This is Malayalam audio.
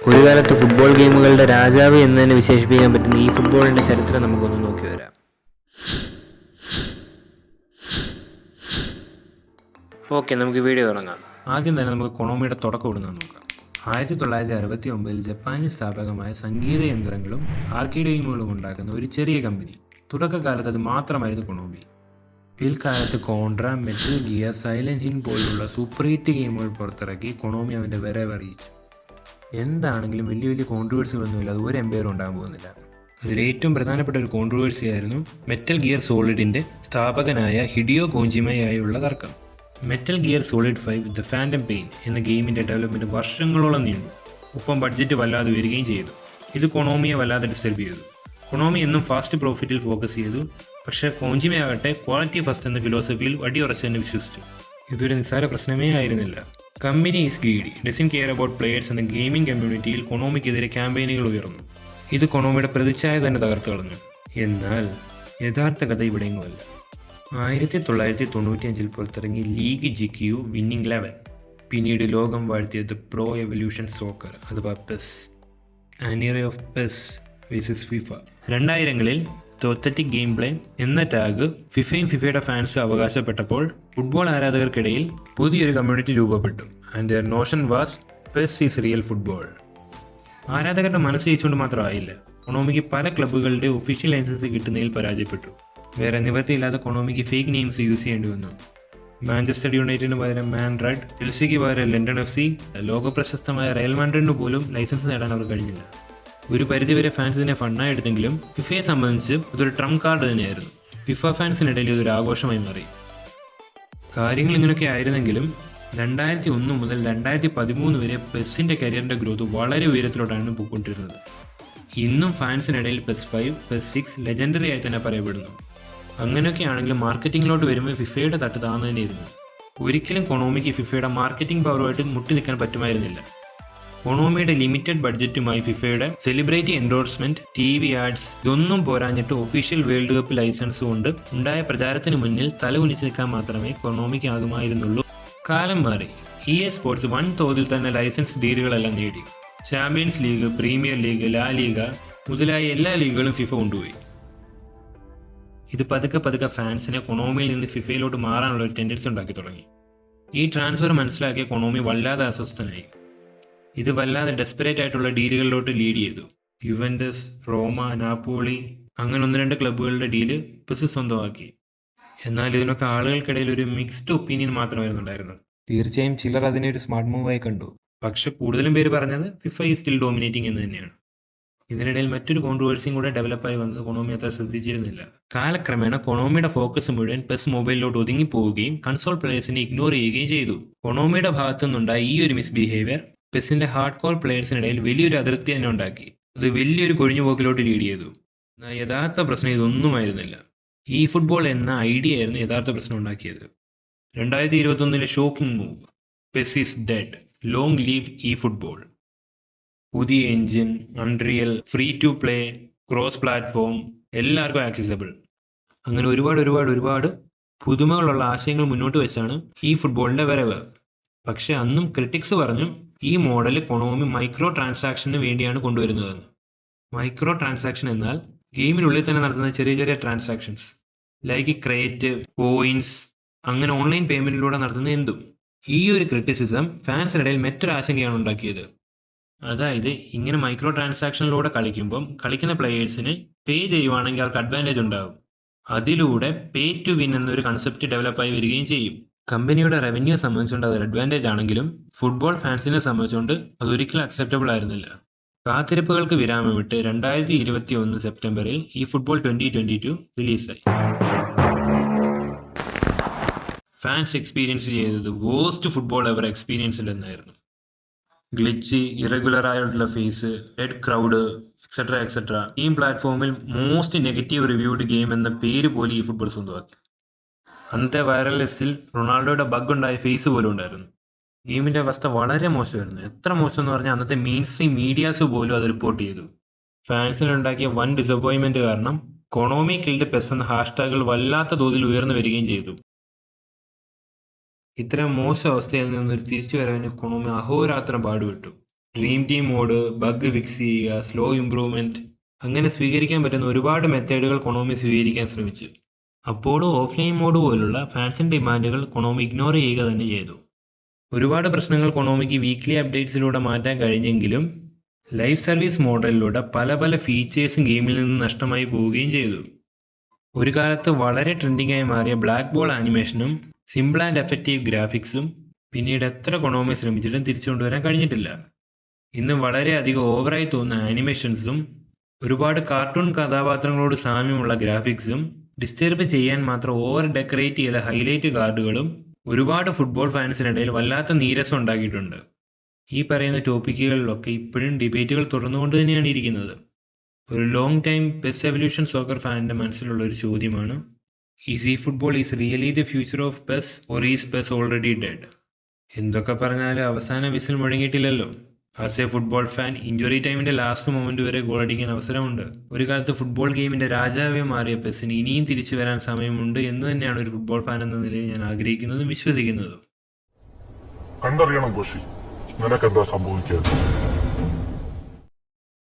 ഒരു കാലത്ത് ഫുട്ബോൾ ഗെയിമുകളുടെ രാജാവ് എന്ന് തന്നെ വിശേഷിപ്പിക്കാൻ പറ്റുന്ന ഈ ഫുട്ബോളിൻ്റെ ചരിത്രം നമുക്കൊന്ന് നോക്കി വരാം. ഓക്കെ, നമുക്ക് വീഡിയോ തുടങ്ങാം. ആദ്യം തന്നെ നമുക്ക് കൊണോമിയുടെ തുടക്കം ഇടുന്നത് നോക്കാം. 1969 ജപ്പാനീസ് സ്ഥാപകമായ സംഗീത യന്ത്രങ്ങളും ആർക്കേഡ് ഗെയിമുകളും ഉണ്ടാക്കുന്ന ഒരു ചെറിയ കമ്പനി. തുടക്കകാലത്ത് അത് മാത്രമായിരുന്നു കൊണോമി. പിൽക്കാലത്ത് കോൺട്ര, മെറ്റൽ ഗിയർ, സൈലന്റ് ഹിൽ പോലുള്ള സൂപ്പർ ഹിറ്റ് ഗെയിമുകൾ പുറത്തിറക്കി കൊണോമി അവൻ്റെ വരവ് അറിയിച്ചു. എന്താണെങ്കിലും വലിയ വലിയ കോൺട്രവേഴ്സികളൊന്നുമില്ല, അത് ഒരു എംപയറും ഉണ്ടാകാൻ പോകുന്നില്ല. അതിൽ ഏറ്റവും പ്രധാനപ്പെട്ട ഒരു കോൺട്രവേഴ്സി ആയിരുന്നു മെറ്റൽ ഗിയർ സോളിഡിൻ്റെ സ്ഥാപകനായ ഹിഡിയോ കോജിമയായുള്ള തർക്കം. Metal gear solid 5 the phantom pain എന്ന ഗെയിമിൻ്റെ ഡെവലപ്മെൻറ്റ് വർഷങ്ങളോളം നീണ്ടു. ഒപ്പം ബഡ്ജറ്റ് വല്ലാതെ വരികയും ചെയ്തു. ഇത് കൊണോമിയെ വല്ലാതെ ഡിസ്റ്റർബ് ചെയ്തു. കൊണോമി എന്നും ഫാസ്റ്റ് പ്രോഫിറ്റിൽ ഫോക്കസ് ചെയ്തു. പക്ഷേ കോജിമയാകട്ടെ ക്വാളിറ്റി ഫസ്റ്റ് എന്ന ഫിലോസഫിയിൽ അടിയുറച്ചെന്ന് വിശ്വസിച്ചു. ഇതൊരു നിസ്സാര പ്രശ്നമേ ആയിരുന്നില്ല. Company is greedy, dozen care about players എന്ന ഗെയിമിംഗ് കമ്മ്യൂണിറ്റിയിൽ കൊണോമിക്കെതിരെ ക്യാമ്പയിനുകൾ ഉയർന്നു. ഇത് കൊണോമിയുടെ പ്രതിച്ഛായ തന്നെ തകർത്തു കളഞ്ഞു. എന്നാൽ യഥാർത്ഥ കഥ ഇവിടെയെങ്ങുമല്ല. 1995 പുറത്തിറങ്ങി ലീഗ് ജിക്യു വിന്നിംഗ് 11, പിന്നീട് ലോകം വാഴ്ത്തിയത് പ്രോ എവല്യൂഷൻ സോക്കർ അഥവാ PES, an era of PES versus FIFA. 2000-കളിൽ തോത്തറ്റിക് ഗെയിം പ്ലേ എന്ന ടാഗ് ഫിഫയും ഫിഫയുടെ ഫാൻസ് അവകാശപ്പെട്ടപ്പോൾ ഫുട്ബോൾ ആരാധകർക്കിടയിൽ പുതിയൊരു കമ്മ്യൂണിറ്റി രൂപപ്പെട്ടു. And their notion was PES is real football. ആരാധകരുടെ മനസ്സ് ജയിച്ചുകൊണ്ട് മാത്രമായില്ല, കൊണോമിക്ക് പല ക്ലബ്ബുകളുടെ ഒഫീഷ്യൽ ലൈസൻസ് കിട്ടുന്നതിൽ പരാജയപ്പെട്ടു. വേറെ നിവൃത്തിയില്ലാതെ കൊണോമിക്ക് ഫേക്ക് നെയിംസ് യൂസ് ചെയ്യേണ്ടി വന്നു. മാഞ്ചസ്റ്റർ യുണൈറ്റഡിന് പകരം മാൻ റെഡ്, ചെൽസിക്ക് പകരം ലണ്ടൻ FC, ലോക പ്രശസ്തമായ റയൽ മാഡ്രിഡിന് പോലും ലൈസൻസ് നേടാൻ അവർ കഴിഞ്ഞില്ല. ഒരു പരിധിവരെ ഫാൻസ് ഇതിനെ ഫണ്ണായി എടുത്തെങ്കിലും ഫിഫയെ സംബന്ധിച്ച് ഇതൊരു ട്രംപ് കാർഡ് തന്നെയായിരുന്നു. ഫിഫ ഫാൻസിനിടയിൽ ഇതൊരു ആഘോഷമായി മാറി. കാര്യങ്ങൾ ഇങ്ങനെയൊക്കെ ആയിരുന്നെങ്കിലും 2001 മുതൽ 2013 വരെ പെസ്സിൻ്റെ കരിയറിൻ്റെ ഗ്രോത്ത് വളരെ ഉയരത്തിലോട്ടാണ് പോയിക്കൊണ്ടിരുന്നത്. ഇന്നും ഫാൻസിനിടയിൽ PES 5, PES 6 ലെജൻഡറി ആയി തന്നെ പറയപ്പെടുന്നു. അങ്ങനെയൊക്കെയാണെങ്കിലും മാർക്കറ്റിങ്ങിലോട്ട് വരുമ്പോൾ ഫിഫയുടെ തട്ട് താഴ്ന്നതന്നെയായിരുന്നു. ഒരിക്കലും കൊണോമിക്ക് ഫിഫയുടെ മാർക്കറ്റിംഗ് പവറുമായിട്ട് മുട്ടി നിൽക്കാൻ പറ്റുമായിരുന്നില്ല. കൊണോമിയുടെ ലിമിറ്റഡ് ബഡ്ജറ്റുമായി ഫിഫയുടെ സെലിബ്രിറ്റി എൻഡോഴ്സ്മെന്റ്, TV ആഡ്സ് ഇതൊന്നും പോരാഞ്ഞിട്ട് ഒഫീഷ്യൽ വേൾഡ് കപ്പ് ലൈസൻസ് കൊണ്ട് ഉണ്ടായ പ്രചാരത്തിന് മുന്നിൽ തല കുനിച്ച് നിൽക്കാൻ മാത്രമേ കൊണോമിക്ക് ആകുമായിരുന്നുള്ളൂ. കാലം മാറി. EA സ്പോർട്സ് വൻതോതിൽ തന്നെ ലൈസൻസ് ഡീലുകളെല്ലാം നേടി. ചാമ്പ്യൻസ് ലീഗ്, പ്രീമിയർ ലീഗ്, ലാ ലീഗ മുതലായ എല്ലാ ലീഗുകളും ഫിഫ കൊണ്ടുപോയി. ഇത് പതുക്കെ ഫാൻസിനെ കൊണോമിയിൽ നിന്ന് ഫിഫയിലോട്ട് മാറാനുള്ള ഒരു ടെൻഡൻസി ഉണ്ടാക്കി തുടങ്ങി. ഈ ട്രാൻസ്ഫർ മനസ്സിലാക്കിയ കൊണോമി വല്ലാതെ അസ്വസ്ഥനായി. ഇത് വല്ലാതെ ഡെസ്പെറേറ്റ് ആയിട്ടുള്ള ഡീലുകളിലോട്ട് ലീഡ് ചെയ്തു. യുവന്റസ്, റോമ, നാപ്പോളി അങ്ങനെ 1-2 ക്ലബ്ബുകളുടെ ഡീല് PES സ്വന്തമാക്കി. എന്നാൽ ഇതിനൊക്കെ ആളുകൾക്കിടയിൽ ഒരു മിക്സ്ഡ് ഒപ്പീനിയൻ മാത്രമായിരുന്നു ഉണ്ടായിരുന്നത്. തീർച്ചയായും ചിലർ അതിനെ ഒരു സ്മാർട്ട് മൂവായി കണ്ടു. പക്ഷെ കൂടുതലും പേര് പറഞ്ഞത് ഫിഫ ഈസ് സ്റ്റിൽ ഡോമിനേറ്റിംഗ് എന്ന് തന്നെയാണ്. ഇതിനിടയിൽ മറ്റൊരു കോൺട്രവേഴ്സിയും കൂടെ ഡെവലപ്പായി വന്നത് കൊണോമി അത്ര ശ്രദ്ധിച്ചിരുന്നില്ല. കാലക്രമേണ കൊണോമിയുടെ ഫോക്കസ് മുഴുവൻ PES മൊബൈലിലോട്ട് ഒതുങ്ങിപ്പോവുകയും കൺസോൾ പ്ലേയേഴ്സിനെ ഇഗ്നോർ ചെയ്യുകയും ചെയ്തു. കൊണോമിയുടെ ഭാഗത്തു നിന്നുണ്ടായ ഈ ഒരു മിസ്ബിഹേവിയർ PESന്റെ ഹാർഡ് കോർ പ്ലേയേഴ്സിനിടയിൽ വലിയൊരു അതിർത്തി തന്നെ ഉണ്ടാക്കി. അത് വലിയൊരു കൊഴിഞ്ഞുപോക്കിലോട്ട് ലീഡ് ചെയ്തു. എന്നാൽ യഥാർത്ഥ പ്രശ്നം ഇതൊന്നുമായിരുന്നില്ല. ഈ ഫുട്ബോൾ എന്ന ഐഡിയ ആയിരുന്നു യഥാർത്ഥ പ്രശ്നം ഉണ്ടാക്കിയത്. 2021 shocking move, PES is dead, long live ഈ ഫുട്ബോൾ. പുതിയ engine, unreal, free to play, cross platform, എല്ലാവർക്കും ആക്സസിബിൾ. അങ്ങനെ ഒരുപാട് പുതുമകളുള്ള ആശയങ്ങൾ മുന്നോട്ട് വെച്ചാണ് ഈ ഫുട്ബോളിൻ്റെ വരവ്. പക്ഷെ അന്നും ക്രിട്ടിക്സ് പറഞ്ഞു ഈ മോഡൽ കൊണോമി മൈക്രോ ട്രാൻസാക്ഷന് വേണ്ടിയാണ് കൊണ്ടുവരുന്നതെന്ന്. മൈക്രോ ട്രാൻസാക്ഷൻ എന്നാൽ ഗെയിമിനുള്ളിൽ തന്നെ നടത്തുന്ന ചെറിയ ട്രാൻസാക്ഷൻസ് ലൈക്ക് ക്രേറ്റ്, പോയിന്റ്സ്, അങ്ങനെ ഓൺലൈൻ പേയ്മെന്റിലൂടെ നടത്തുന്ന എന്തും. ഈ ഒരു ക്രിറ്റിസിസം ഫാൻസിനിടയിൽ മറ്റൊരു ആശങ്കയാണ് ഉണ്ടാക്കിയത്. അതായത് ഇങ്ങനെ മൈക്രോ ട്രാൻസാക്ഷനിലൂടെ കളിക്കുമ്പം കളിക്കുന്ന പ്ലെയേഴ്സിന് പേ ചെയ്യുവാണെങ്കിൽ അവർക്ക് അഡ്വാൻറ്റേജ് ഉണ്ടാകും. അതിലൂടെ പേ ടു വിൻ എന്നൊരു കൺസെപ്റ്റ് ഡെവലപ്പായി വരികയും ചെയ്യും. കമ്പനിയുടെ റവന്യൂ സംബന്ധിച്ചുകൊണ്ട് അതൊരു അഡ്വാൻറ്റേജ് ആണെങ്കിലും ഫുട്ബോൾ ഫാൻസിനെ സംബന്ധിച്ചുകൊണ്ട് അതൊരിക്കലും അക്സെപ്റ്റബിൾ ആയിരുന്നില്ല. കാത്തിരിപ്പുകൾക്ക് വിരാമമിട്ട് 2021 സെപ്റ്റംബറിൽ ഈ ഫുട്ബോൾ 2022 റിലീസായി. ഫാൻസ് എക്സ്പീരിയൻസ് ചെയ്തത് വേസ്റ്റ് ഫുട്ബോൾ എവർ എക്സ്പീരിയൻസ്ഡ് എന്നായിരുന്നു. ഗ്ലിച്ച്, ഇറഗുലറായിട്ടുള്ള ഫേസ്, ഡെഡ് ക്രൗഡ്, എക്സെട്ര. ഈ പ്ലാറ്റ്ഫോമിൽ മോസ്റ്റ് നെഗറ്റീവ് റിവ്യൂഡ് ഗെയിം എന്ന പേര് പോലും ഈ ഫുട്ബോൾ സ്വന്തമാക്കി. അന്നത്തെ വൈറൽ ലിസ്റ്റിൽ റൊണാൾഡോയുടെ ബഗ് ഉണ്ടായ ഫേസ് പോലും ഉണ്ടായിരുന്നു. ഗെയിമിൻ്റെ അവസ്ഥ വളരെ മോശമായിരുന്നു. എത്ര മോശം എന്ന് പറഞ്ഞാൽ അന്നത്തെ മെയിൻ സ്ട്രീം മീഡിയാസ് പോലും അത് റിപ്പോർട്ട് ചെയ്തു. ഫാൻസിനുണ്ടാക്കിയ വൻ ഡിസപ്പോയിൻമെൻറ്റ് കാരണം കൊണോമി കിൽഡ് PES എന്ന ഹാഷ്ടാഗുകൾ വല്ലാത്ത തോതിൽ ഉയർന്നു വരികയും ചെയ്തു. ഇത്തരം മോശം അവസ്ഥയിൽ നിന്നൊരു തിരിച്ചുവരവിന് കൊണോമി അഹോരാത്രം പാടുപെട്ടു. Dream team mode, bug fix ചെയ്യുക, സ്ലോ ഇംപ്രൂവ്മെൻറ്റ്, അങ്ങനെ സ്വീകരിക്കാൻ പറ്റുന്ന ഒരുപാട് മെത്തേഡുകൾ കൊണോമി സ്വീകരിക്കാൻ ശ്രമിച്ചു. അപ്പോഴും ഓഫ്ലൈൻ മോഡ് പോലുള്ള ഫാൻസിൻ്റെ ഡിമാൻഡുകൾ കൊണോമി ഇഗ്നോർ ചെയ്യുക തന്നെ ചെയ്തു. ഒരുപാട് പ്രശ്നങ്ങൾ കൊണോമിക്ക് വീക്ക്ലി അപ്ഡേറ്റ്സിലൂടെ മാറ്റാൻ കഴിഞ്ഞെങ്കിലും ലൈവ് സർവീസ് മോഡലിലൂടെ പല ഫീച്ചേഴ്സും ഗെയിമിൽ നിന്ന് നഷ്ടമായി പോവുകയും ചെയ്തു. ഒരു കാലത്ത് വളരെ ട്രെൻഡിങ്ങായി മാറിയ ബ്ലാക്ക് ബോൾ ആനിമേഷനും സിമ്പിൾ ആൻഡ് എഫക്റ്റീവ് ഗ്രാഫിക്സും പിന്നീട് എത്ര കൊണോമി ശ്രമിച്ചിട്ടും തിരിച്ചു കൊണ്ടുവരാൻ കഴിഞ്ഞിട്ടില്ല. ഇന്ന് വളരെയധികം ഓവറായി തോന്നുന്ന ആനിമേഷൻസും ഒരുപാട് കാർട്ടൂൺ കഥാപാത്രങ്ങളോട് സാമ്യമുള്ള ഗ്രാഫിക്സും ഡിസ്റ്റർബ് ചെയ്യാൻ മാത്രം ഓവർ ഡെക്കറേറ്റ് ചെയ്ത ഹൈലൈറ്റ് കാർഡുകളും ഒരുപാട് ഫുട്ബോൾ ഫാൻസിനിടയിൽ വല്ലാത്ത നീരസം ഉണ്ടാക്കിയിട്ടുണ്ട്. ഈ പറയുന്ന ടോപ്പിക്കുകളിലൊക്കെ ഇപ്പോഴും ഡിബേറ്റുകൾ തുടർന്നുകൊണ്ട് തന്നെയാണ് ഇരിക്കുന്നത്. ഒരു long time PES evolution soccer ഫാനിൻ്റെ മനസ്സിലുള്ള ഒരു ചോദ്യമാണ്, is eFootball is really the future of PES or is PES already dead? എന്തൊക്കെ പറഞ്ഞാലും അവസാന വിസിൽ മുഴങ്ങിയിട്ടില്ലല്ലോ. As a football fan injury ടൈമിൻ്റെ ലാസ്റ്റ് മൊമെൻറ്റ് വരെ ഗോളടിക്കാൻ അവസരമുണ്ട്. ഒരു കാലത്ത് ഫുട്ബോൾ ഗെയിമിൻ്റെ രാജാവെ മാറിയ പെസ്സിന് ഇനിയും തിരിച്ചു വരാൻ സമയമുണ്ട് എന്ന് തന്നെയാണ് ഒരു ഫുട്ബോൾ ഫാൻ എന്ന നിലയിൽ ഞാൻ ആഗ്രഹിക്കുന്നതും വിശ്വസിക്കുന്നതും. കണ്ടറിയണം കോശി, നിനക്കെന്താ സംഭവിക്കാതെ.